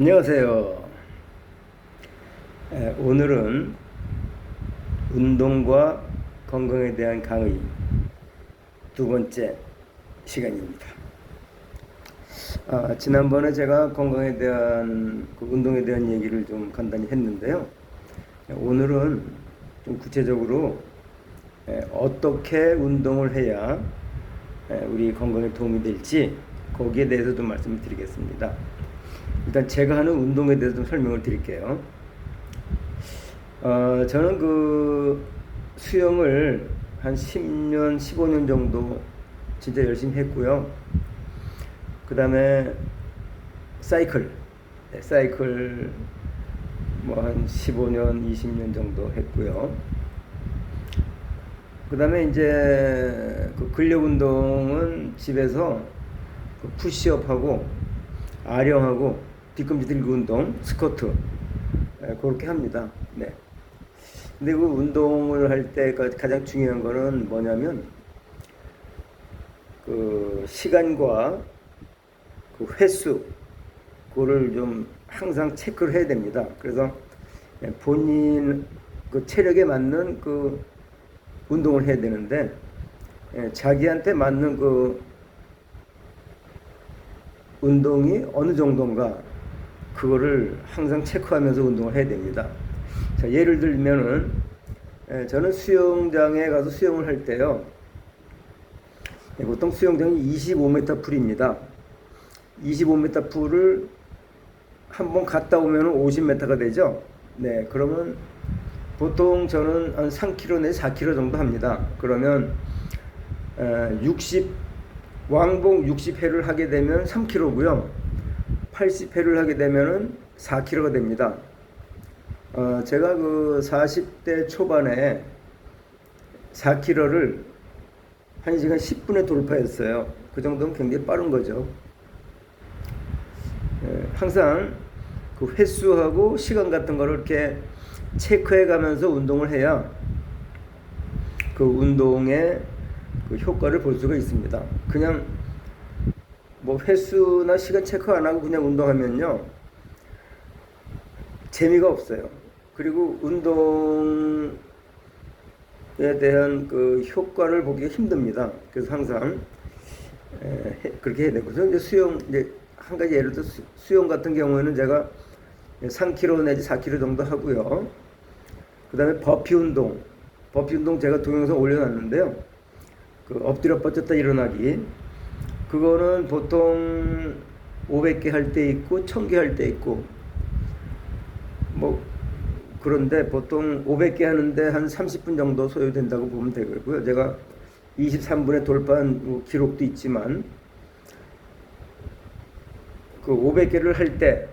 안녕하세요. 오늘은 운동과 건강에 대한 강의 두 번째 시간입니다. 지난번에 제가 건강에 대한 운동에 대한 얘기를 좀 간단히 했는데요. 오늘은 좀 구체적으로 어떻게 운동을 해야 우리 건강에 도움이 될지 거기에 대해서 좀 말씀을 드리겠습니다. 일단 제가 하는 운동에 대해서 좀 설명을 드릴게요. 저는 수영을 한 10년, 15년 정도 진짜 열심히 했고요. 그 다음에 사이클 뭐 한 15년, 20년 정도 했고요. 그 다음에 이제 근력 운동은 집에서 푸시업하고 아령하고 뒤꿈치 들기 운동, 스쿼트 그렇게 합니다. 네. 근데 그 운동을 할 때 가장 중요한 거는 뭐냐면 시간과 횟수 그거를 좀 항상 체크를 해야 됩니다. 그래서 본인 체력에 맞는 운동을 해야 되는데 자기한테 맞는 운동이 어느 정도인가 그거를 항상 체크하면서 운동을 해야 됩니다. 자, 예를 들면은 저는 수영장에 가서 수영을 할 때요. 보통 수영장이 25m 풀입니다. 25m 풀을 한번 갔다 오면 50m가 되죠. 네, 그러면 보통 저는 한 3km 내지 4km 정도 합니다. 그러면 왕복 60회를 하게 되면 3km고요. 80회를 하게 되면 4km가 됩니다. 제가 40대 초반에 4km를 1시간 10분에 돌파했어요. 그 정도면 굉장히 빠른 거죠. 항상 횟수하고 시간 같은 거를 이렇게 체크해 가면서 운동을 해야 운동의 효과를 볼 수가 있습니다. 그냥 횟수나 시간 체크 안 하고 그냥 운동하면요 재미가 없어요. 그리고 운동에 대한 효과를 보기가 힘듭니다. 그래서 항상 그렇게 해야 되고, 이제 수영, 한 가지 예를 들어 수영 같은 경우에는 제가 3km 내지 4km 정도 하고요. 그 다음에 버피 운동 제가 동영상 올려놨는데요. 엎드려 뻗쳤다 일어나기, 그거는 보통 500개 할 때 있고 1000개 할 때 있고 그런데 보통 500개 하는데 한 30분 정도 소요된다고 보면 되고요. 제가 23분에 돌파한 기록도 있지만 500개를 할 때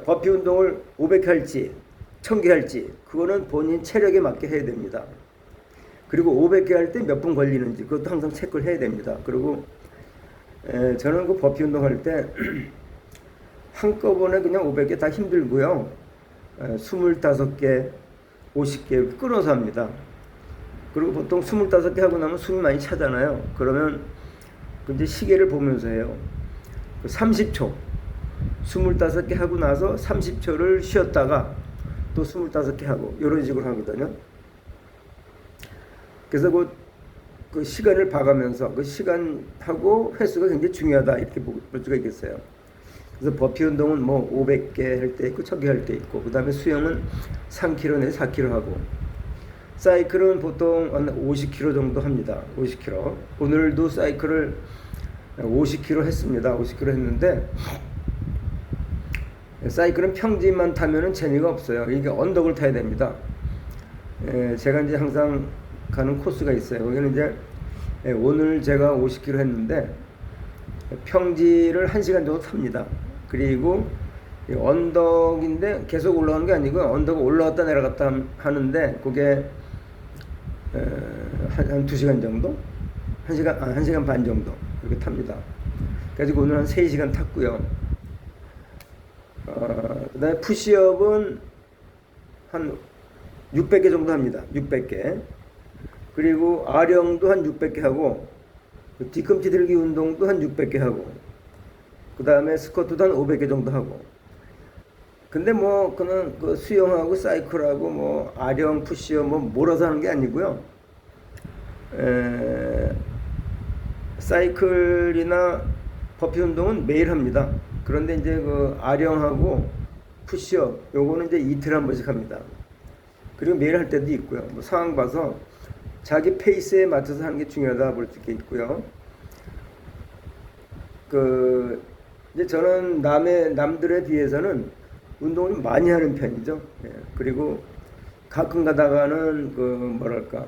버피 운동을 500개 할지 1000개 할지 그거는 본인 체력에 맞게 해야 됩니다. 그리고 500개 할 때 몇 분 걸리는지 그것도 항상 체크를 해야 됩니다. 그리고 저는 버피 운동할 때 한꺼번에 그냥 500개 다 힘들고요. 25개, 50개 끊어서 합니다. 그리고 보통 25개 하고 나면 숨이 많이 차잖아요. 그러면 이제 시계를 보면서 해요. 30초, 25개 하고 나서 30초를 쉬었다가 또 25개 하고 이런 식으로 하거든요. 그래서 그 시간을 봐가면서 시간하고 횟수가 굉장히 중요하다 이렇게 볼 수가 있겠어요. 그래서 버피 운동은 500개 할 때 있고 1000개 할 때 있고, 그 다음에 수영은 3km 내지 4km 하고, 사이클은 보통 한 50km 정도 합니다. 50km. 오늘도 사이클을 50km 했습니다. 50km 했는데 사이클은 평지만 타면은 재미가 없어요. 이게 언덕을 타야 됩니다. 제가 이제 항상 가는 코스가 있어요. 거기는 이제 오늘 제가 50km 했는데 평지를 1시간 정도 탑니다. 그리고 언덕인데 계속 올라가는 게 아니고 언덕을 올라갔다 내려갔다 하는데 그게 한 2시간 정도? 1시간 반 정도 이렇게 탑니다. 그래서 오늘 한 3시간 탔고요. 그 다음에 푸시업은 한 600개 정도 합니다. 600개. 그리고 아령도 한 600개 하고, 뒤꿈치 들기 운동도 한 600개 하고, 그 다음에 스쿼트도 한 500개 정도 하고, 근데 뭐 그는 그 수영하고 사이클하고 뭐 아령 푸시업 뭐 몰아서 하는 게 아니고요. 사이클이나 버피 운동은 매일 합니다. 그런데 이제 그 아령하고 푸시업 요거는 이제 이틀에 한 번씩 합니다. 그리고 매일 할 때도 있고요. 뭐 상황 봐서 자기 페이스에 맞춰서 하는 게 중요하다 볼 수 있고요. 그 이제 저는 남들에 비해서는 운동을 많이 하는 편이죠. 예. 그리고 가끔 가다가는 그 뭐랄까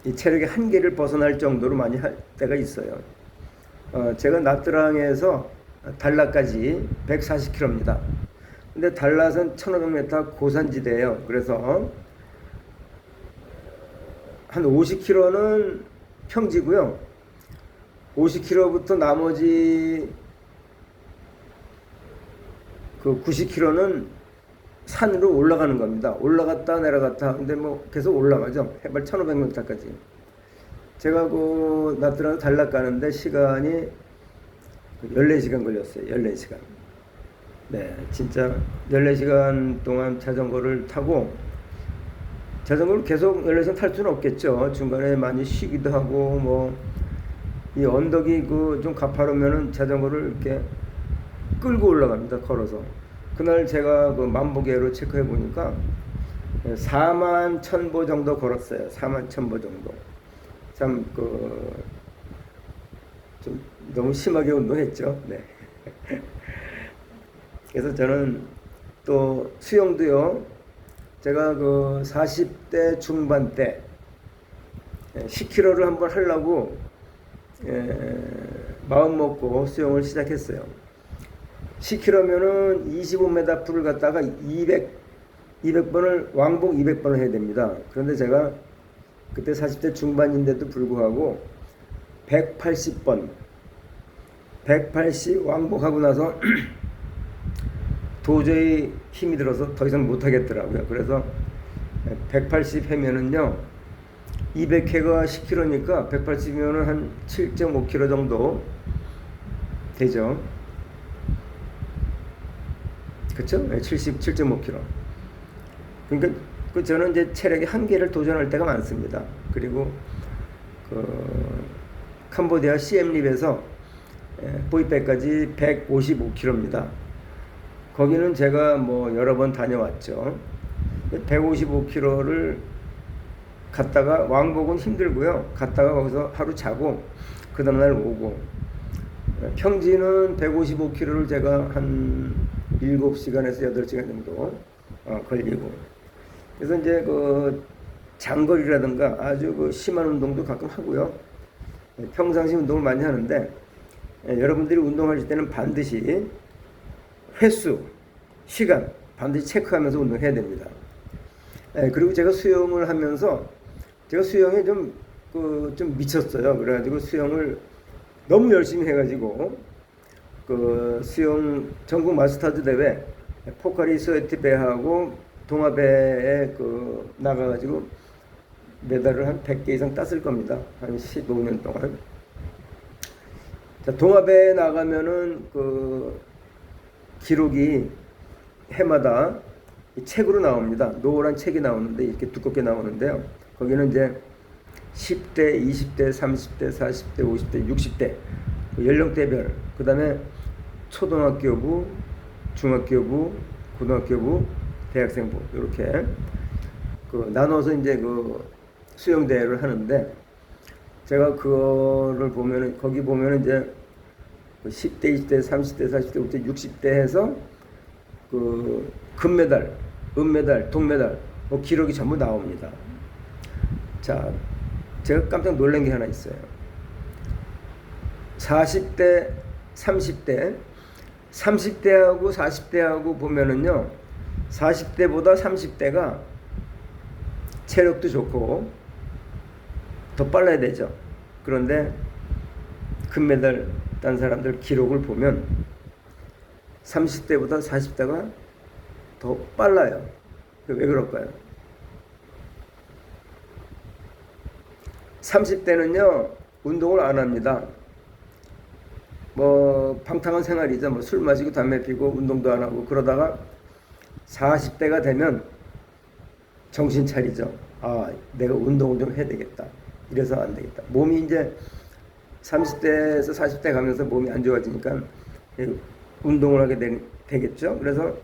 이 체력의 한계를 벗어날 정도로 많이 할 때가 있어요. 제가 나트랑에서 달라까지 140km입니다. 근데 달랏은 1500m 고산지대예요. 그래서 한 50km는 평지고요. 50km부터 나머지 그 90km는 산으로 올라가는 겁니다. 올라갔다 내려갔다 근데 뭐 계속 올라가죠. 해발 1500m까지. 제가 그 나트랑 달랏 가는데 시간이 14시간 걸렸어요. 14시간. 네, 진짜 14시간 동안 자전거를 타고 자전거를 계속 14시간 탈 수는 없겠죠. 중간에 많이 쉬기도 하고 뭐 이 언덕이 그 좀 가파르면은 자전거를 이렇게 끌고 올라갑니다. 걸어서. 그날 제가 그 만보계로 체크해 보니까 41,000보 정도 걸었어요. 41,000보 정도. 참 좀 너무 심하게 운동했죠. 네. 그래서 저는 또 수영도요. 제가 그 40대 중반 때 10km를 한번 하려고 마음 먹고 수영을 시작했어요. 10km면은 25m 풀을 갖다가 200번을 왕복 200번을 해야 됩니다. 그런데 제가 그때 40대 중반인데도 불구하고 180번 180 왕복하고 나서 도저히 힘이 들어서 더 이상 못 하겠더라고요. 그래서 180 하면은요 200회가 10km니까 180이면은 한 7.5km 정도 되죠. 그쵸? 77.5km. 그러니까 저는 이제 체력의 한계를 도전할 때가 많습니다. 그리고 그 캄보디아 시엠립에서 보이백까지 155km입니다. 거기는 제가 뭐 여러 번 다녀왔죠. 155km를 갔다가 왕복은 힘들고요. 갔다가 거기서 하루 자고 그 다음날 오고 평지는 155km를 제가 한 7시간에서 8시간 정도 걸리고 그래서 이제 그 장거리라든가 아주 그 심한 운동도 가끔 하고요. 평상시 운동을 많이 하는데 여러분들이 운동하실 때는 반드시 횟수, 시간 반드시 체크하면서 운동해야 됩니다. 그리고 제가 수영을 하면서 제가 수영에 좀 미쳤어요. 그래가지고 수영을 너무 열심히 해가지고 그 수영 전국 마스터즈 대회 포카리 스웨트 배하고 동아배에 그 나가가지고 메달을 한 100개 이상 땄을 겁니다. 한 15년 동안. 자, 동아배에 나가면은 그 기록이 해마다 책으로 나옵니다. 노란 책이 나오는데 이렇게 두껍게 나오는데요. 거기는 이제 10대, 20대, 30대, 40대, 50대, 60대 연령대별 그 다음에 초등학교부, 중학교부, 고등학교부, 대학생부 이렇게 그 나눠서 이제 그 수영대회를 하는데 제가 그거를 보면은 거기 보면은 이제 10대, 20대, 30대, 40대, 60대 해서 그 금메달, 은메달, 동메달 뭐 기록이 전부 나옵니다. 자, 제가 깜짝 놀란 게 하나 있어요. 40대, 30대, 30대하고 40대하고 보면은요, 40대보다 30대가 체력도 좋고 더 빨라야 되죠. 그런데 금메달 딴 사람들 기록을 보면 30대보다 40대가 더 빨라요. 왜 그럴까요? 30대는요 운동을 안 합니다. 뭐 방탕한 생활이죠. 뭐 술 마시고 담배 피고 운동도 안 하고 그러다가 40대가 되면 정신 차리죠. 아, 내가 운동을 좀 해야 되겠다. 이래서 안 되겠다. 몸이 이제 30대에서 40대 가면서 몸이 안 좋아지니까 운동을 하게 되겠죠. 그래서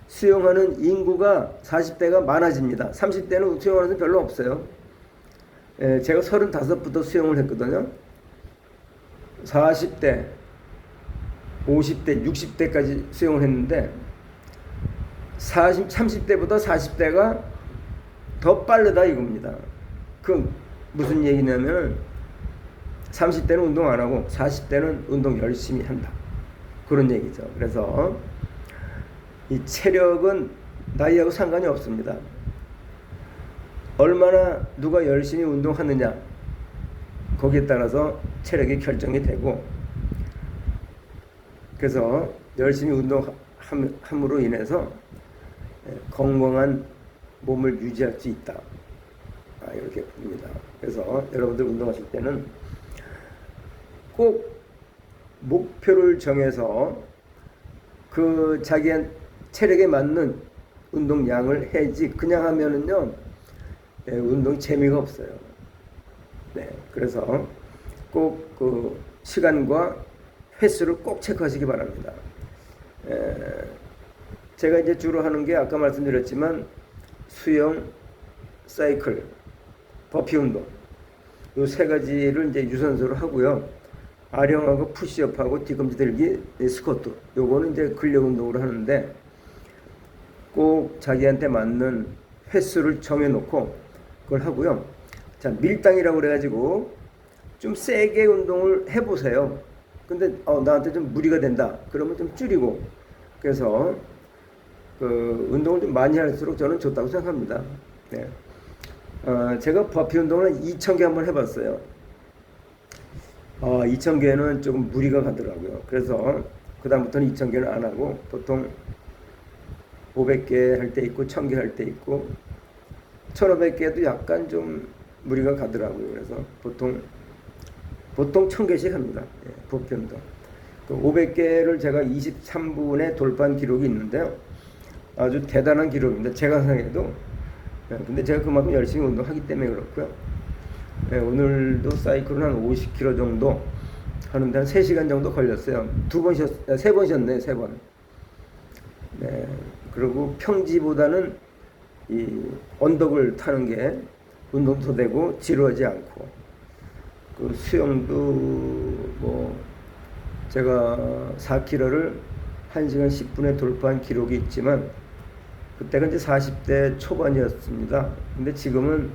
수영하는 인구가 40대가 많아집니다. 30대는 수영하는 사람 별로 없어요. 제가 35부터 수영을 했거든요. 40대, 50대, 60대까지 수영을 했는데 30대보다 40대가 더 빠르다 이겁니다. 그 무슨 얘기냐면 30대는 운동 안 하고 40대는 운동 열심히 한다. 그런 얘기죠. 그래서 이 체력은 나이하고 상관이 없습니다. 얼마나 누가 열심히 운동하느냐 거기에 따라서 체력이 결정이 되고, 그래서 열심히 운동함으로 인해서 건강한 몸을 유지할 수 있다. 이렇게 봅니다. 그래서 여러분들 운동하실 때는 꼭 목표를 정해서 그 자기의 체력에 맞는 운동량을 해야지 그냥 하면은요 운동 재미가 없어요. 네, 그래서 꼭 그 시간과 횟수를 꼭 체크하시기 바랍니다. 제가 이제 주로 하는 게 아까 말씀드렸지만 수영, 사이클, 버피 운동 이 세 가지를 이제 유산소로 하고요. 아령하고 푸시업하고 뒤꿈치 들기, 스쿼트 요거는 이제 근력 운동으로 하는데 꼭 자기한테 맞는 횟수를 정해놓고 그걸 하고요. 자, 밀당이라고 그래가지고 좀 세게 운동을 해보세요. 근데 나한테 좀 무리가 된다. 그러면 좀 줄이고. 그래서 그 운동을 좀 많이 할수록 저는 좋다고 생각합니다. 네. 제가 버피 운동을 2,000개 한번 해봤어요. 2,000개는 조금 무리가 가더라고요. 그래서 그 다음부터는 2,000개는 안 하고 보통 500개 할 때 있고 1,000개 할 때 있고 1,500개도 약간 좀 무리가 가더라고요. 그래서 보통 1,000개씩 합니다. 버피 운동. 500개를 제가 23분에 돌파한 기록이 있는데요. 아주 대단한 기록입니다. 제가 생각해도. 근데 제가 그만큼 열심히 운동하기 때문에 그렇고요. 오늘도 사이클은 한 50km 정도 하는데 한 3시간 정도 걸렸어요. 3번 쉬었네요. 3번. 네. 그리고 평지보다는 이 언덕을 타는 게 운동도 되고 지루하지 않고, 그 수영도 뭐 제가 4km를 1시간 10분에 돌파한 기록이 있지만 그때가 이제 40대 초반이었습니다. 근데 지금은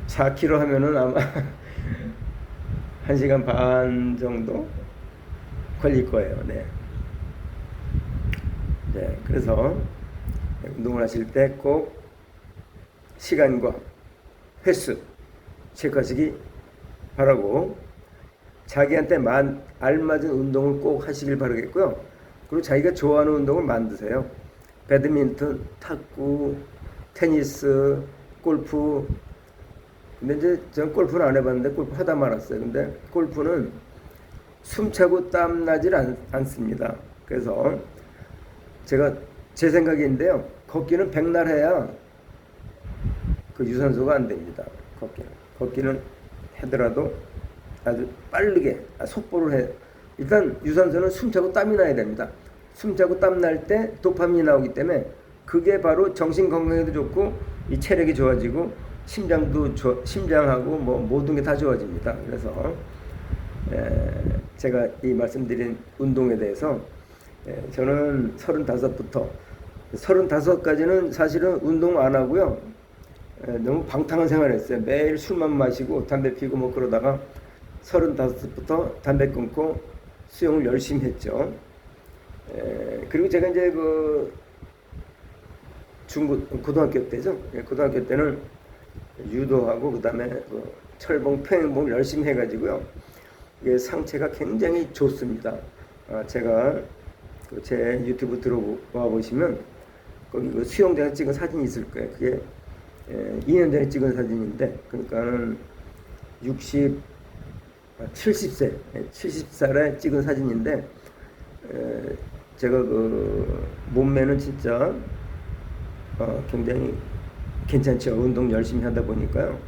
4km 하면은 아마 1시간 반 정도 걸릴 거예요. 네. 네, 그래서 운동을 하실 때 꼭 시간과 횟수 체크하시기 바라고, 자기한테 알맞은 운동을 꼭 하시길 바라겠고요. 그리고 자기가 좋아하는 운동을 만드세요. 배드민턴, 탁구, 테니스, 골프. 근데 이제 저는 골프는 안 해봤는데 골프 하다 말았어요. 근데 골프는 숨차고 땀 나질 않습니다. 그래서 제가 제 생각인데요. 걷기는 백날 해야 그 유산소가 안 됩니다. 걷기는 하더라도 아주 빠르게 속보를 해. 일단 유산소는 숨차고 땀이 나야 됩니다. 숨차고 땀 날 때 도파민이 나오기 때문에 그게 바로 정신 건강에도 좋고 이 체력이 좋아지고 심장하고 뭐 모든 게 다 좋아집니다. 그래서 제가 이 말씀드린 운동에 대해서 저는 35까지는 사실은 운동 안 하고요. 너무 방탕한 생활을 했어요. 매일 술만 마시고 담배 피고 뭐 그러다가 35부터 담배 끊고 수영을 열심히 했죠. 그리고 제가 이제 그 고등학교 때죠. 고등학교 때는 유도하고 그다음에 그 철봉, 평행봉 열심히 해가지고요. 이게 상체가 굉장히 좋습니다. 제가 제 유튜브 들어와 보시면 거기 그 수영장에 찍은 사진이 있을 거예요. 그게 2년 전에 찍은 사진인데, 그러니까는 70세, 70살에 찍은 사진인데 제가 그 몸매는 진짜 굉장히 괜찮죠. 운동 열심히 하다 보니까요.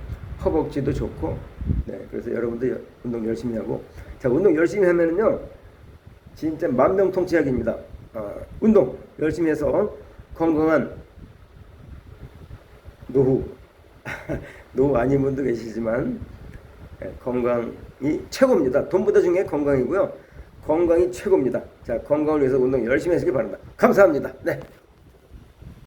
허벅지도 좋고, 네, 그래서 여러분도 운동 열심히 하고, 자, 운동 열심히 하면은요, 진짜 만병통치약입니다. 운동 열심히 해서 건강한 노후, 노후 아닌 분도 계시지만 건강이 최고입니다. 돈보다 중요한 건강이고요. 건강이 최고입니다. 자, 건강을 위해서 운동 열심히 하시기 바랍니다. 감사합니다. 네.